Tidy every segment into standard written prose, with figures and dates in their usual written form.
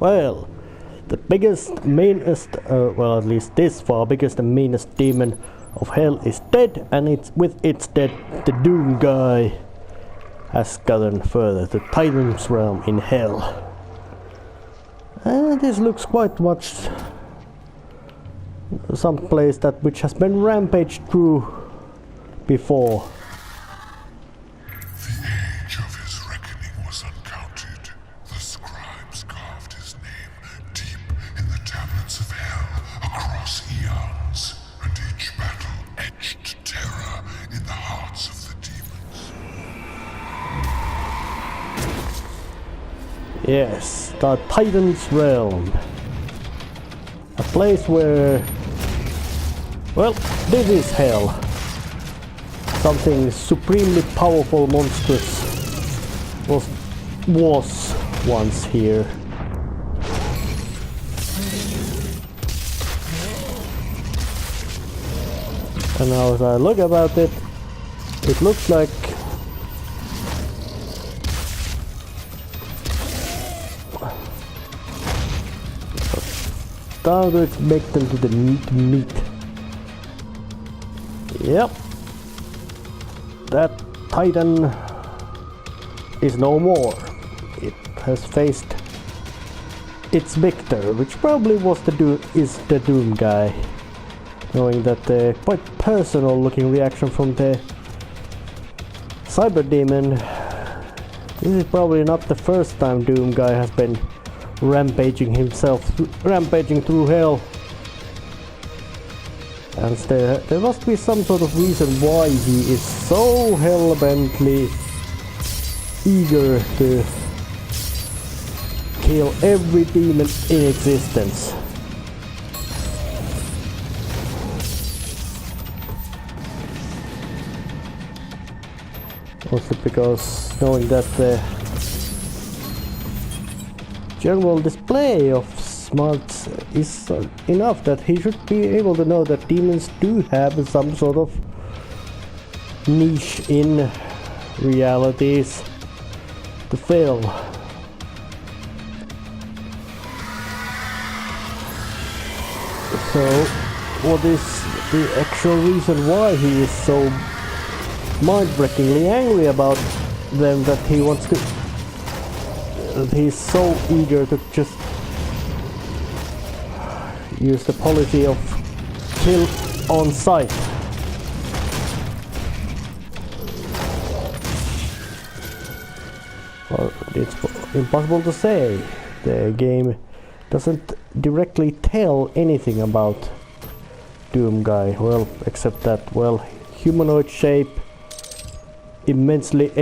Well, the biggest, meanest, well at least this far, biggest and meanest demon of hell is dead, and it's with its dead, the Doom guy has gotten further to Titan's realm in hell. And this looks quite much some place that which has been rampaged through before. The age of his reckoning was uncounted. The scribes carved his name deep in the tablets of hell across eons, and each battle etched terror in the hearts of the demons. Yes, the Titan's realm. A place where, well, this is hell. Something supremely powerful, monstrous was once here. And now as I look about it, it looks like time to make them to the meat. Yep. That Titan is no more. It has faced its victor, which probably was the Doom guy. Knowing that the quite personal looking reaction from the Cyber Demon, this is probably not the first time Doom guy has been rampaging through hell. And there must be some sort of reason why he is so hell-bently eager to kill every demon in existence. Also because knowing that the general display of smarts is enough that he should be able to know that demons do have some sort of niche in realities to fill. So, what is the actual reason why he is so mind-breakingly angry about them that he wants to... he's so eager to just use the policy of kill on sight. Well, it's impossible to say. The game doesn't directly tell anything about Doom guy, well, except that, well, humanoid shape, immensely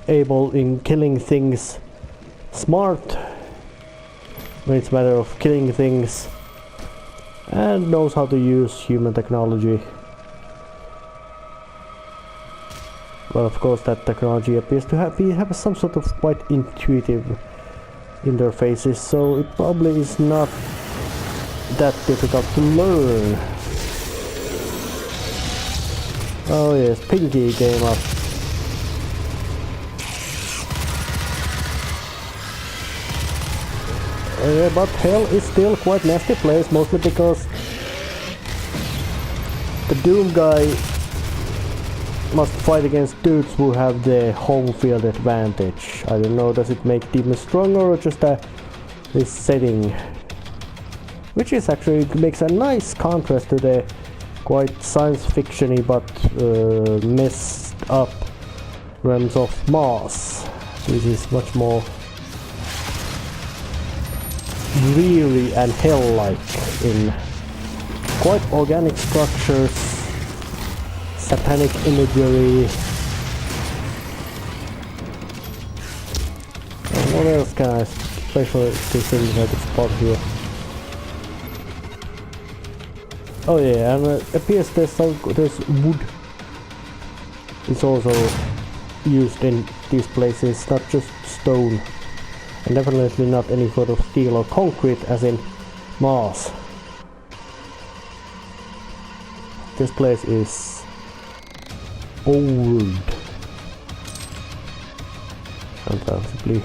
able in killing things, smart when it's a matter of killing things, and knows how to use human technology. Well, of course, that technology appears to have some sort of quite intuitive interfaces, so it probably is not that difficult to learn. Oh yes, Pinky came up. But hell is still quite nasty place, mostly because the Doom guy must fight against dudes who have the home field advantage. I don't know, does it make demons stronger or just this setting? Which is actually makes a nice contrast to the quite science fictiony but messed up realms of Mars. This is much more dreary and hell-like in quite organic structures, satanic imagery. And what else can I special things I could spot here? Oh yeah, and it appears there's wood. It's also used in these places, not just stone. And definitely not any sort of steel or concrete as in Mars. This place is old. And possibly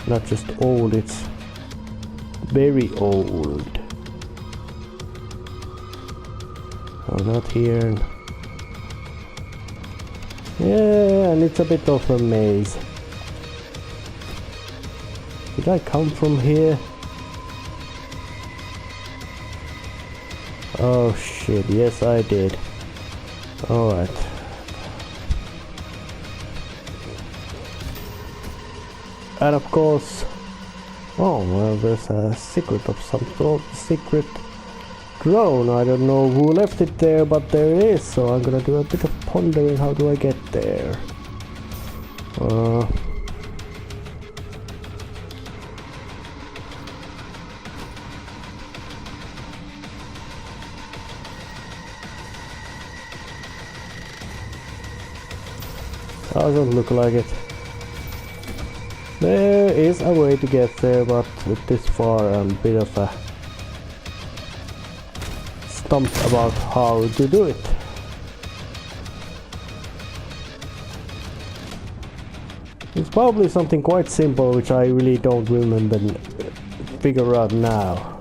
not just old, it's very old. Oh, not here. Yeah, and it's a bit of a maze. Did I come from here? Oh shit, yes I did. Alright. And of course... Oh, well, there's a secret of some sort. Secret drone. I don't know who left it there, but there it is. So I'm gonna do a bit of pondering. How do I get there? Doesn't look like it. There is a way to get there, but with this far I'm a bit of a stumped about how to do it. It's probably something quite simple which I really don't remember figure out now.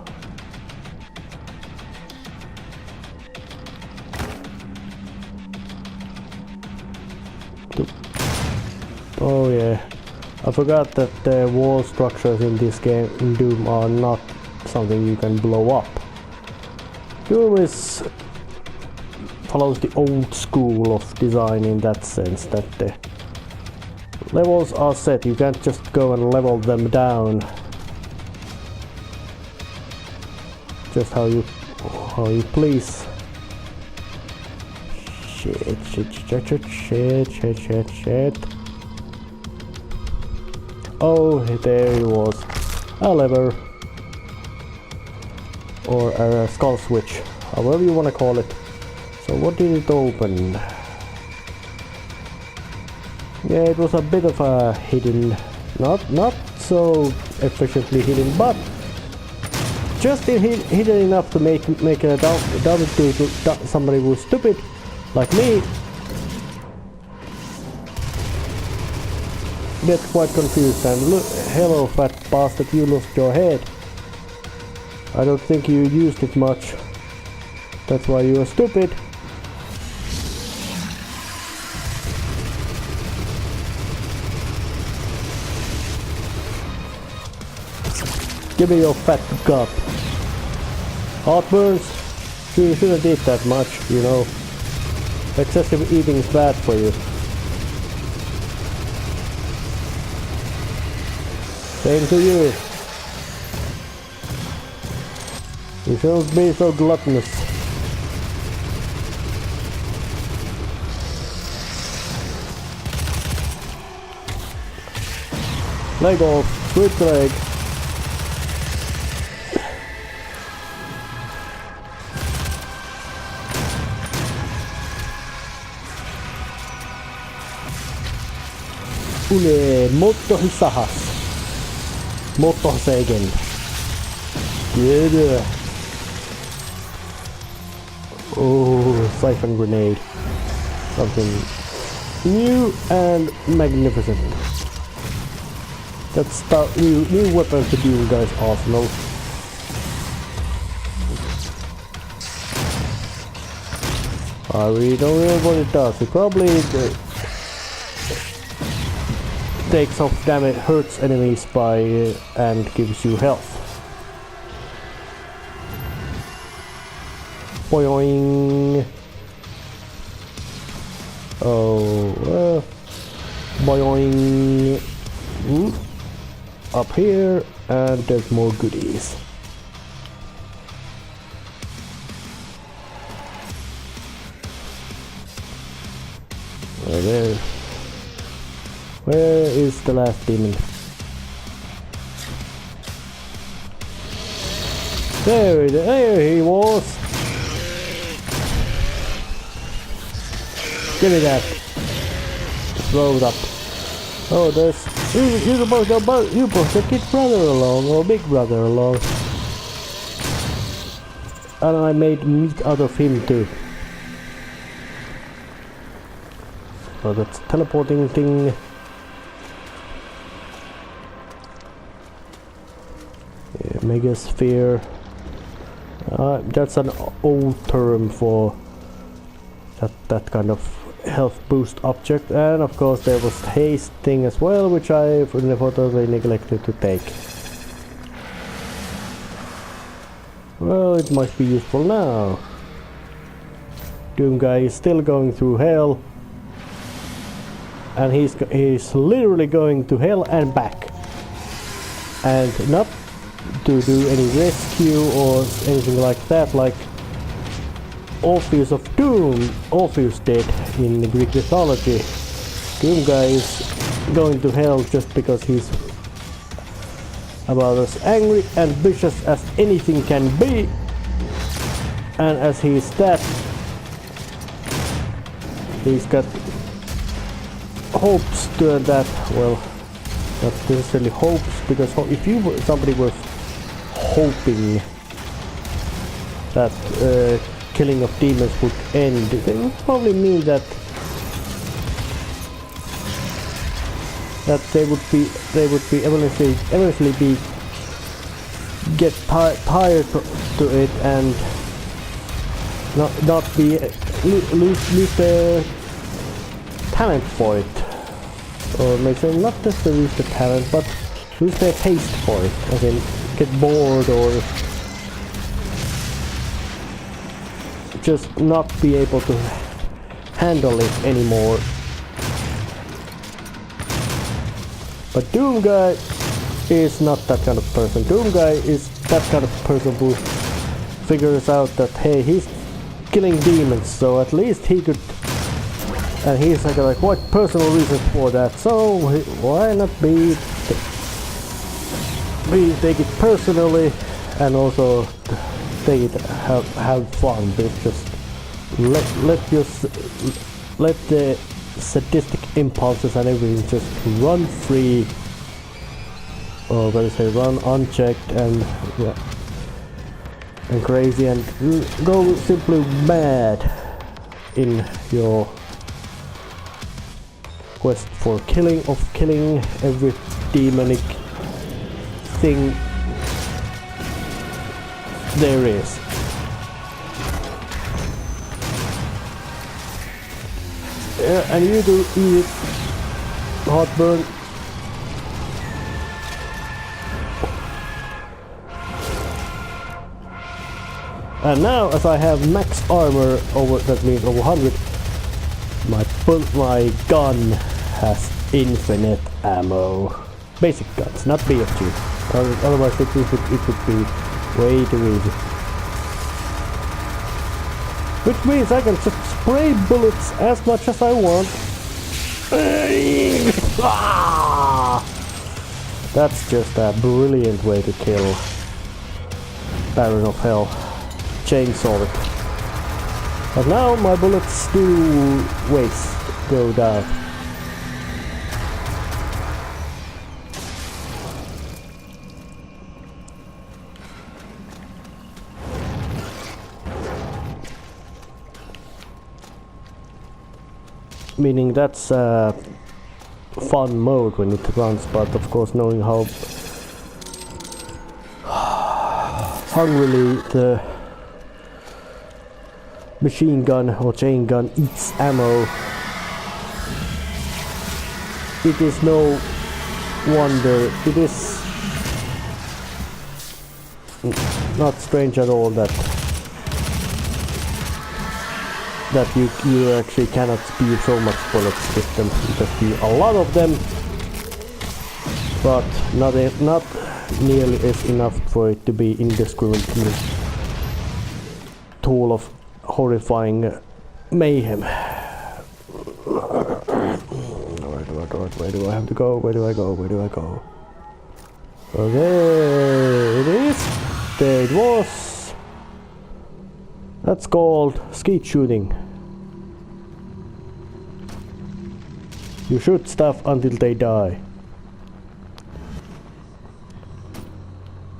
Oh yeah, I forgot that the wall structures in this game, in Doom, are not something you can blow up. Doom follows the old school of design in that sense, that the levels are set, you can't just go and level them down. Just how you please. Shit. Oh, there it was. A lever. Or a skull switch. However you want to call it. So what did it open? Yeah, it was a bit of a hidden... Not so efficiently hidden, but just hidden enough to make a doubt to somebody who's stupid like me get quite confused and look, hello fat bastard, you lost your head. I don't think you used it much. That's why you are stupid. Give me your fat cup. Heartburns? You shouldn't eat that much, you know. Excessive eating is bad for you. Same to you. You shouldn't be so gluttonous. Leg off, switch leg. Ule moottorisahas. Motorsägen. Good. Oh, siphon grenade. Something new and magnificent. That's the new weapon to do in guys' arsenal. I really don't know what it does. It probably takes off damage, hurts enemies by and gives you health. Boing. Oh, boing. Up here, and there's more goodies. There. Where is the last demon? There he was. Give me that. Throw it up. Oh, there's you brought the kid brother along, or big brother along, and I made meat out of him too. Oh, that's teleporting thing. Megasphere. That's an old term for that kind of health boost object, and of course there was haste thing as well, which I totally neglected to take. Well, it might be useful now. Doom guy is still going through hell, and he's literally going to hell and back, and not to do any rescue or anything like that, like Orpheus of Doom, Orpheus dead in the Greek mythology. Doom guy is going to hell just because he's about as angry and vicious as anything can be, and as he's that, he's got hopes to that, well, not necessarily hopes, because if somebody was hoping that killing of demons would end, it would probably mean that they would eventually get tired to it and not be lose their talent for it, or maybe not necessarily lose the talent, but lose their taste for it, as in get bored or just not be able to handle it anymore. But Doom guy is not that kind of person. Doom guy is that kind of person who figures out that hey, he's killing demons, so at least he could, and he's like what personal reasons for that, so why not take it personally and also take it have fun, but just let the sadistic impulses and everything just run free, or better say run unchecked and crazy, and go simply mad in your quest for killing every demonic thing there is. And you do eat heartburn. And now, as I have max armor over, that means over 100, my gun has infinite ammo. Basic guns, not BFG. Otherwise it would be way too easy. Which means I can just spray bullets as much as I want. That's just a brilliant way to kill Baron of Hell. Chainsaw it. But now my bullets do go down. Meaning that's a fun mode when it runs, but of course knowing how hungrily the machine gun or chain gun eats ammo, it is no wonder, it is not strange at all that you actually cannot spew so much bullets with them. You just spew a lot of them, but not nearly as enough for it to be indiscriminate tool of horrifying mayhem. Where do I have to go? Where do I go? Okay, it is. There it was. That's called skeet shooting. You shoot stuff until they die.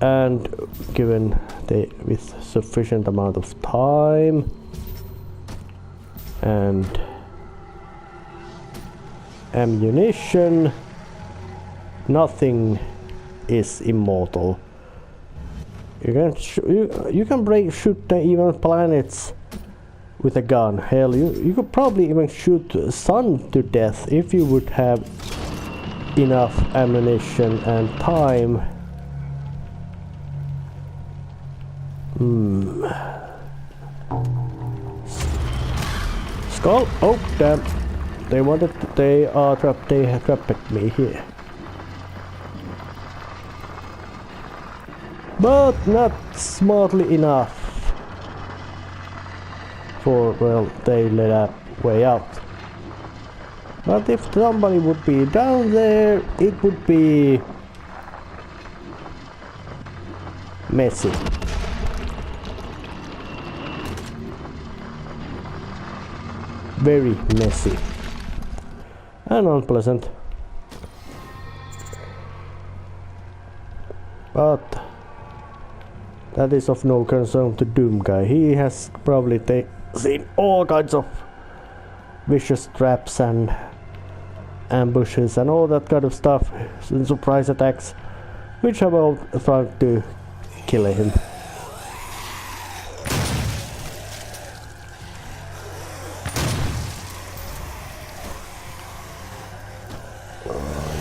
And given with sufficient amount of time and ammunition, nothing is immortal. You can shoot even planets with a gun. Hell, you could probably even shoot the sun to death if you would have enough ammunition and time. Skull. Oh damn! They have trapped me here. But not smartly enough. For, well, they let a way out. But if somebody would be down there, it would be messy. Very messy. And unpleasant. But that is of no concern to Doom Guy. He has probably seen all kinds of vicious traps and ambushes and all that kind of stuff, and surprise attacks, which have all tried to kill him.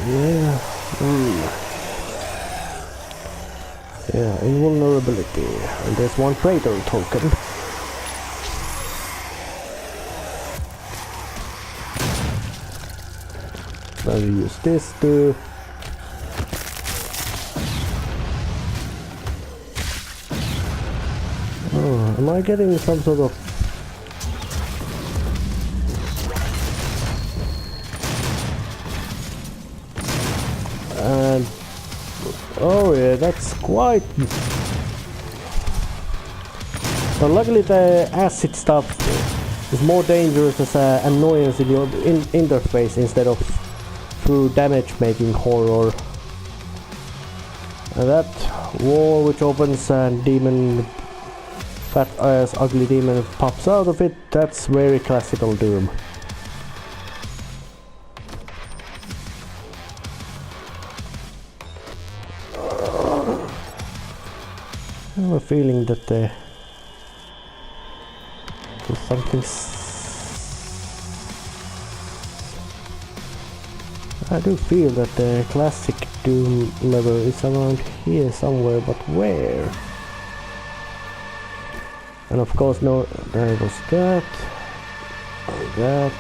Yeah. Yeah, invulnerability. And there's one traitor token. I'll use this to am I getting some sort of and oh yeah, that's quite, but luckily the acid stuff is more dangerous as an annoyance in your interface instead of through damage making horror. And that wall which opens and demon, fat ass ugly demon pops out of it, that's very classical Doom. I have a feeling that there's something. I do feel that the classic Doom level is around here somewhere, but where? And of course, no, there was that, and that.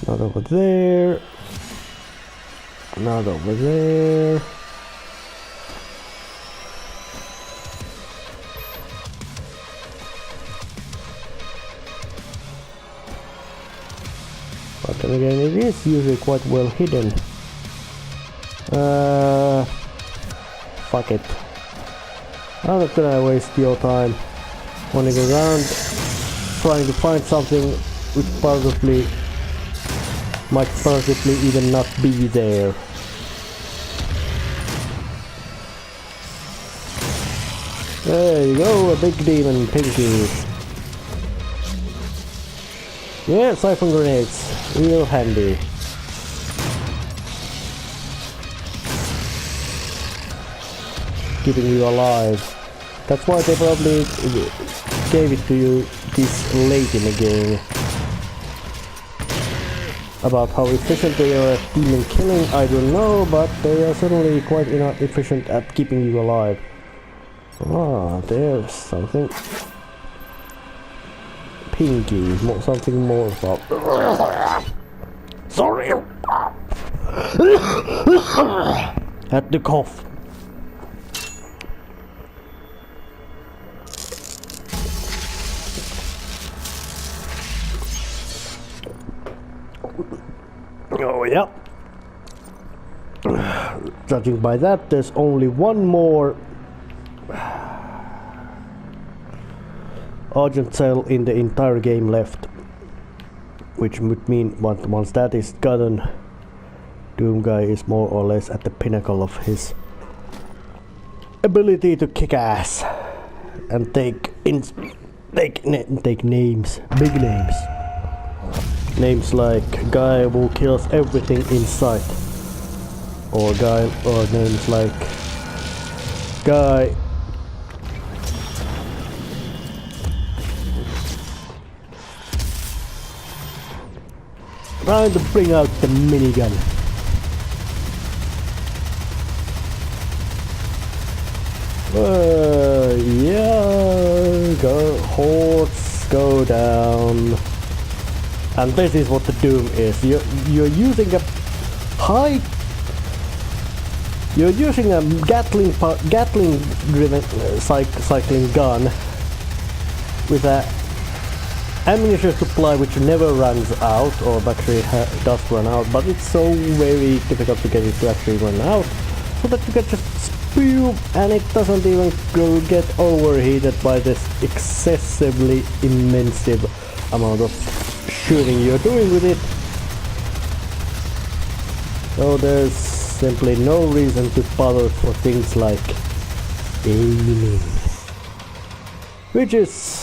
Not over there. Not over there. But then again, it is usually quite well hidden. Fuck it. I'm not gonna waste your time running around trying to find something which might possibly even not be there. There you go, a big demon, pinky. Yeah, siphon grenades, real handy. Keeping you alive. That's why they probably gave it to you this late in the game. About how efficient they are at demon killing, I don't know, but they are certainly quite efficient at keeping you alive. Ah, there's something. Pinky, something more about. Sorry! Had the cough. Oh yeah. Judging by that, there's only one more Argent cell in the entire game left, which would mean once that is gotten, Doom Guy is more or less at the pinnacle of his ability to kick ass. and take names, big names. Names like guy who kills everything in sight, or names like guy trying to bring out the minigun. Yeah, hordes go down. And this is what the Doom is. You're using a Gatling driven cycling gun with a ammunition supply which never runs out, or actually does run out, but it's so very difficult to get it to actually run out, so that you can just spew and it doesn't even get overheated by this excessively immense amount of shooting you're doing with it. So there's simply no reason to bother for things like aiming, which is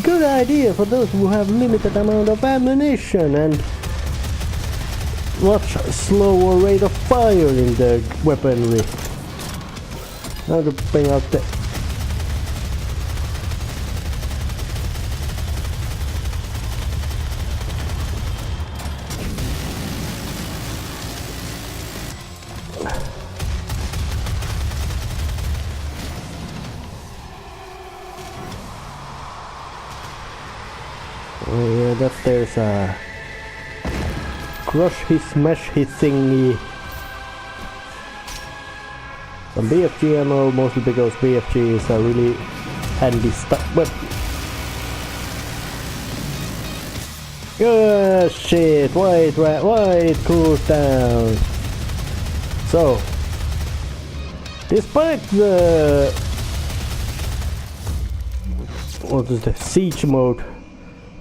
good idea for those who have limited amount of ammunition and much slower rate of fire in their weaponry. Now to bring out the that there's a crush his smash his thingy. Some BFG ammo, mostly because BFG is a really handy stuff. But shit! Why it cools down? So, despite the siege mode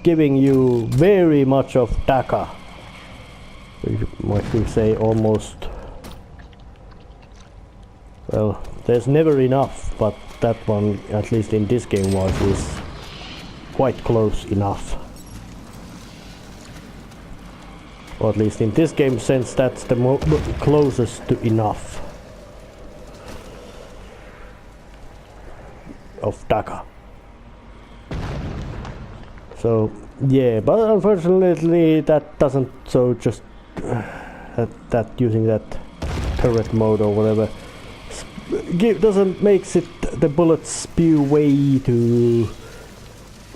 giving you very much of Daka, might we say almost, well, there's never enough, but that one, at least in this game, is quite close enough. Or at least in this game sense, that's the closest to enough of Daka. So yeah, but unfortunately that doesn't, so just that using that turret mode or whatever doesn't makes it, the bullets spew way too,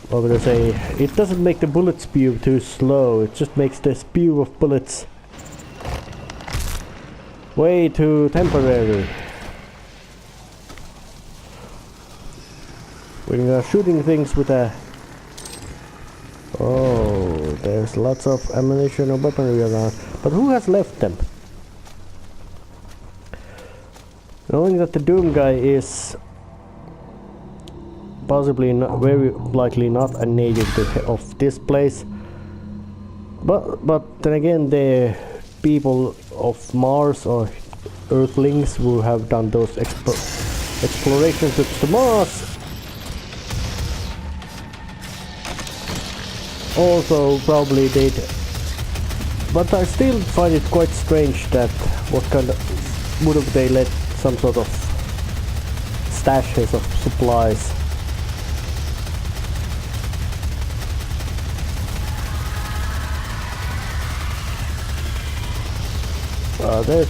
what would I say, it doesn't make the bullet spew too slow, it just makes the spew of bullets way too temporary. When you are shooting things with a, oh, there's lots of ammunition or weaponry around, but who has left them? Knowing that the Doom guy is possibly not, very likely not a native of this place, but then again the people of Mars or Earthlings who have done those exploration trips to Mars also probably did, but I still find it quite strange that what kind of, would have they let some sort of stashes of supplies. There's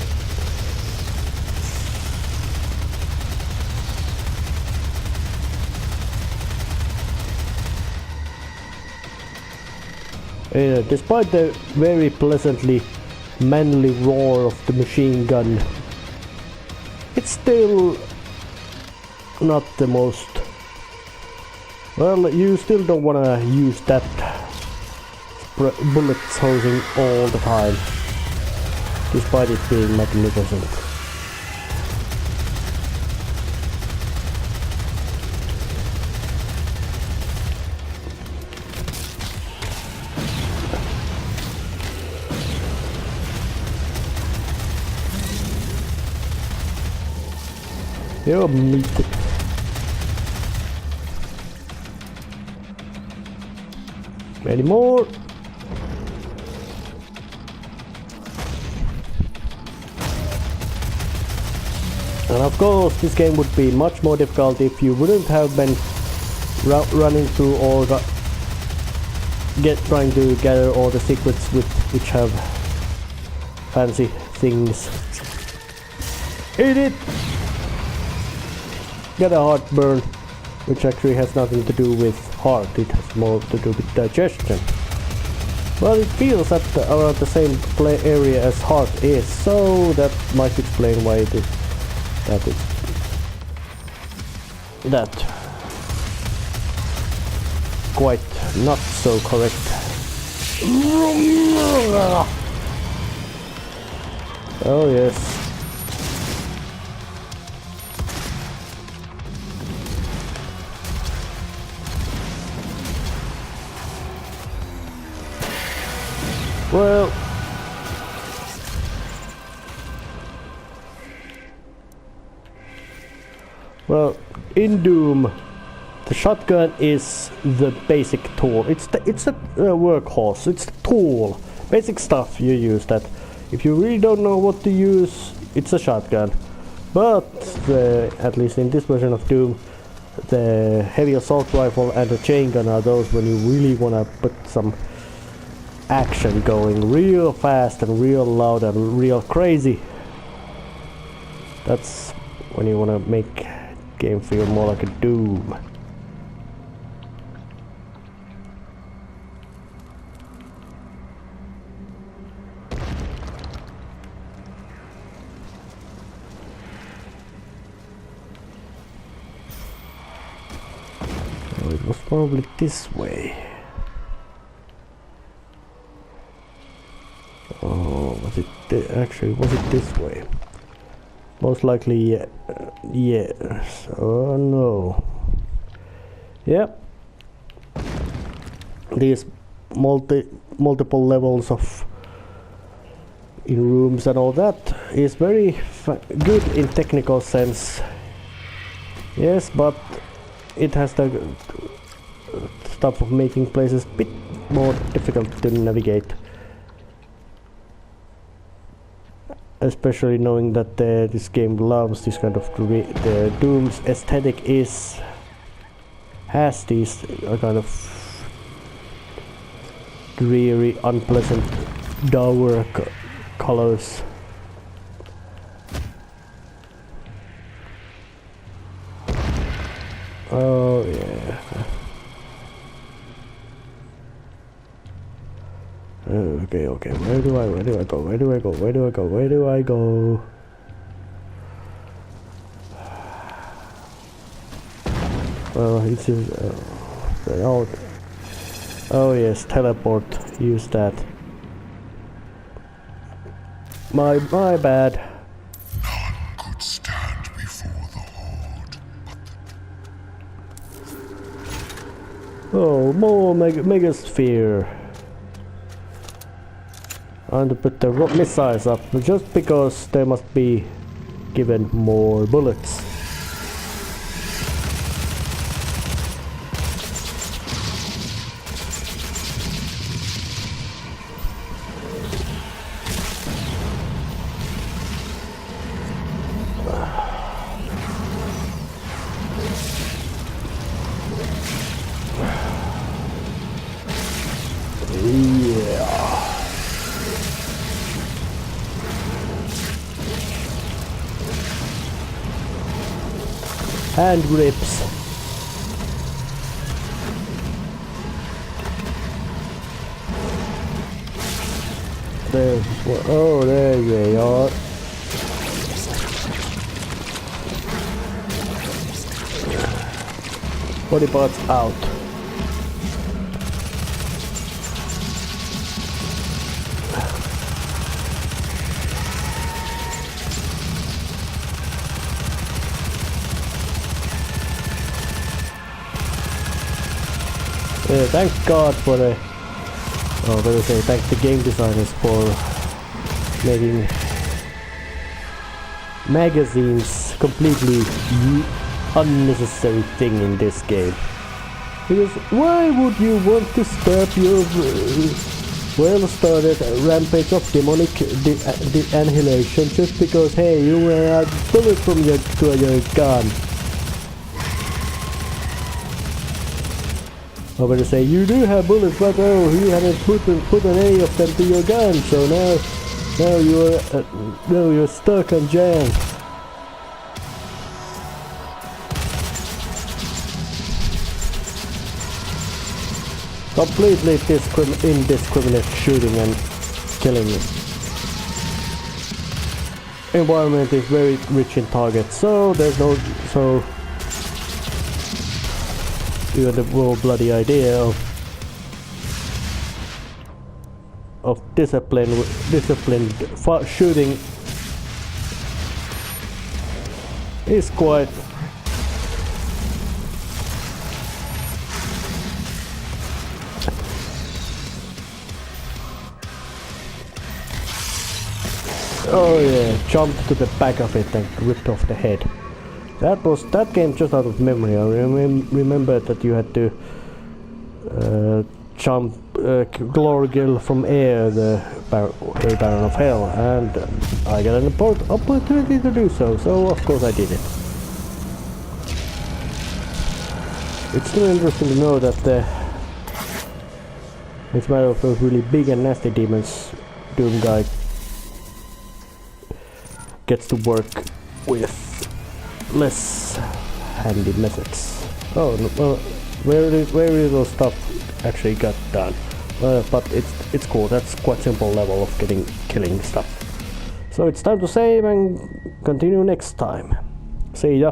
despite the very pleasantly manly roar of the machine gun, it's still not the most, well, you still don't want to use that bullets hosing all the time, despite it being magnificent. You're meat. Many more. And of course, this game would be much more difficult if you wouldn't have been running through all the trying to gather all the secrets which have fancy things. Eat it! Get a heartburn, which actually has nothing to do with heart, it has more to do with digestion. Well, it feels at around the same area as heart is, so that might explain why it is that quite not so correct. Oh yes. Well, in Doom, the shotgun is the basic tool. It's a workhorse. It's the tool, basic stuff you use. That if you really don't know what to use, it's a shotgun. But at least in this version of Doom, the heavy assault rifle and the chain gun are those when you really wanna put some action going real fast and real loud and real crazy. That's when you wanna make game feel more like a Doom. Oh, it was probably this way. Oh, was it actually was it this way? Most likely, yes. Oh no. Yep. These multiple levels of in rooms and all that is very good in technical sense. Yes, but it has the stuff of making places a bit more difficult to navigate. Especially knowing that this game loves this kind of the Doom's aesthetic has these kind of dreary, unpleasant, dour colors. Oh yeah. Okay, where do I go? Well, it's oh yes, teleport, use that. My bad. None could stand before the Horde. Oh, more Megasphere. I want to put the missiles up, just because they must be given more bullets. And rips. There's one. Oh, there they are. Body parts out. Thank God for the... Oh, let me say thank the game designers for making magazines completely unnecessary thing in this game. Because why would you want to stop your well-started rampage of demonic annihilation just because, hey, you ran out bullet from your gun? I better say, you do have bullets, but oh, you hadn't put any of them to your gun, so now you're stuck and jammed. Completely indiscriminate shooting and killing. Environment is very rich in targets, so there's no even the whole bloody idea of disciplined shooting is quite oh yeah, jumped to the back of it and ripped off the head. That game just out of memory. I remember that you had to jump glory kill from air the Baron of Hell, and I got an opportunity to do so, so of course I did it. It's still interesting to know that it's matter of those really big and nasty demons, Doom guy gets to work with less handy methods. Oh, well, where is those stuff actually got done? But it's cool. That's quite simple level of killing stuff. So it's time to save and continue next time. See ya.